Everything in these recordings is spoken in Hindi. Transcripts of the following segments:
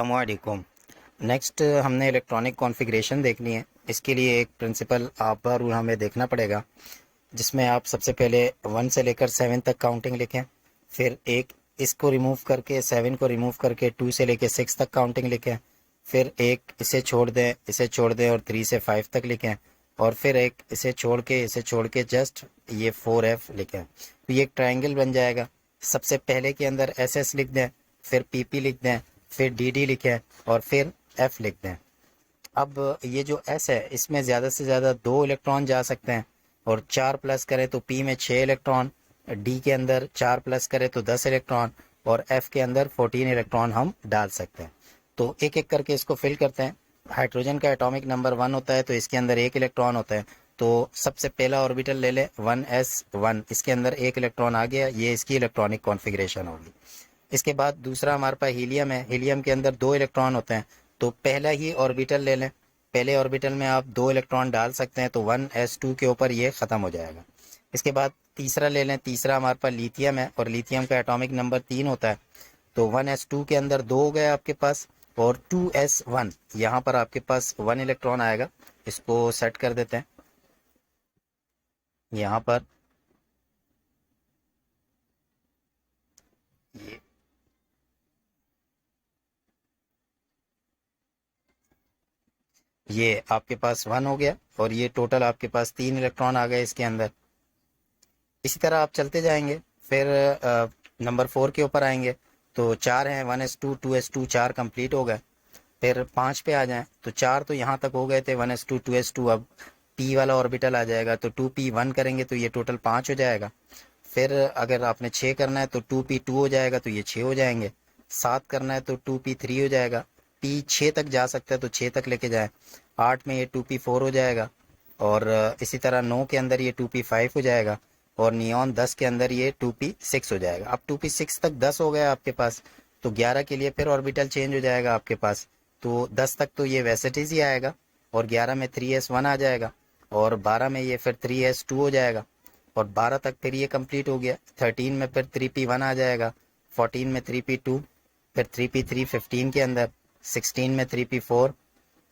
अस्सलामुअलैकुम। नेक्स्ट हमने इलेक्ट्रॉनिक कॉन्फ़िगरेशन देखनी है। इसके लिए एक प्रिंसिपल आबा रूल हमें देखना पड़ेगा, जिसमें आप सबसे पहले 1 से लेकर 7 तक काउंटिंग लिखें। फिर एक इसको रिमूव करके 7 को रिमूव करके 2 से लेकर 6 तक काउंटिंग लिखें। फिर एक इसे छोड़ दें और 3 से 5 तक लिखें। और फिर एक इसे छोड़ के जस्ट ये 4F लिखें। तो ये एक ट्रायंगल बन जाएगा। सबसे पहले के अंदर SS लिख दें, फिर PP लिख दें, फिर DD लिखें और फिर F लिख दें। अब ये जो S है, इसमें ज़्यादा से ज़्यादा 2 इलेक्ट्रॉन जा सकते हैं और 4 प्लस करें तो P में 6 इलेक्ट्रॉन, D के अंदर 4 प्लस करें तो 10 इलेक्ट्रॉन और F के अंदर 14 इलेक्ट्रॉन हम डाल सकते हैं। तो एक एक करके इसको फिल करते हैं। हाइड्रोजन का एटॉमिक नंबर 1 होता है, तो इसके अंदर 1 इलेक्ट्रॉन होता है। तो सबसे पहला ऑर्बिटल ले लें 1s1, इसके अंदर 1 इलेक्ट्रॉन आ गया, ये इसकी इलेक्ट्रॉनिक कॉन्फ़िगरेशन होगी। इसके बाद दूसरा हमारे पास हीलियम है। हीलियम के अंदर 2 इलेक्ट्रॉन होते हैं, तो पहला ही ऑर्बिटल ले लें। पहले ऑर्बिटल में आप 2 इलेक्ट्रॉन डाल सकते हैं, तो 1s2 के ऊपर ये ख़त्म हो जाएगा। इसके बाद तीसरा ले लें। तीसरा हमारे पास लिथियम है और लिथियम का एटॉमिक नंबर 3 होता है। तो 1s2 के अंदर 2 हो गए आपके पास और 2s1, यहाँ पर आपके पास 1 इलेक्ट्रॉन आएगा। इसको सेट कर देते हैं यहाँ पर। ये आपके पास 1 हो गया और ये टोटल आपके पास 3 इलेक्ट्रॉन आ गए इसके अंदर। इसी तरह आप चलते जाएंगे। फिर नंबर 4 के ऊपर आएंगे तो 4 हैं, 1s2 2s2, 4 कंप्लीट हो गए। फिर 5 पे आ जाएं तो 4 तो यहाँ तक हो गए थे, 1s2 2s2। अब P वाला ऑर्बिटल आ जाएगा तो 2p1 करेंगे तो ये टोटल 5 हो जाएगा। फिर अगर आपने 6 करना है तो 2p2 हो जाएगा, तो ये 6 हो जाएंगे। 7 करना है तो 2p3 हो जाएगा। P 6 तक जा सकता है तो 6 तक लेके जाए। 8 में ये 2p4 हो जाएगा और इसी तरह 9 के अंदर ये 2p5 हो जाएगा और नियॉन 10 के अंदर ये 2p6 हो जाएगा। अब 2p6 तक 10 हो गया आपके पास, तो 11 के लिए फिर ऑर्बिटल चेंज हो जाएगा आपके पास। तो 10 तक तो ये वैसेटीज ही आएगा और 11 में 3s1 आ जाएगा और 12 में ये फिर 3s2 हो जाएगा और 12 तक फिर ये कंप्लीट हो गया। 13 में फिर 3p1 आ जाएगा, 14 में 3p2, फिर 3p3 15 के अंदर, 16 में 3p4,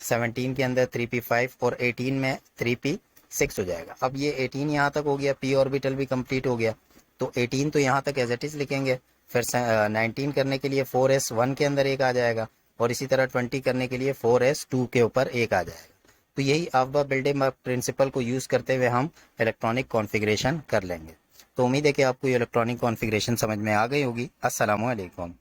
17 के अंदर 3p5 और 18 में 3p6 हो जाएगा। अब ये 18 यहाँ तक हो गया, p ऑर्बिटल भी कंप्लीट हो गया। तो 18 तो यहाँ तक एज इट इज़ लिखेंगे। फिर 19 करने के लिए 4s1 के अंदर एक आ जाएगा और इसी तरह 20 करने के लिए 4s2 के ऊपर एक आ जाएगा। तो यही अल्फा बिल्डिंग प्रिंसिपल को यूज़ करते हुए हम इलेक्ट्रॉनिक कॉन्फ़िगरेशन कर लेंगे। तो उम्मीद है कि आपको ये इलेक्ट्रॉनिक कॉन्फ़िगरेशन समझ में आ गई होगी। अस्सलामु अलैकुम।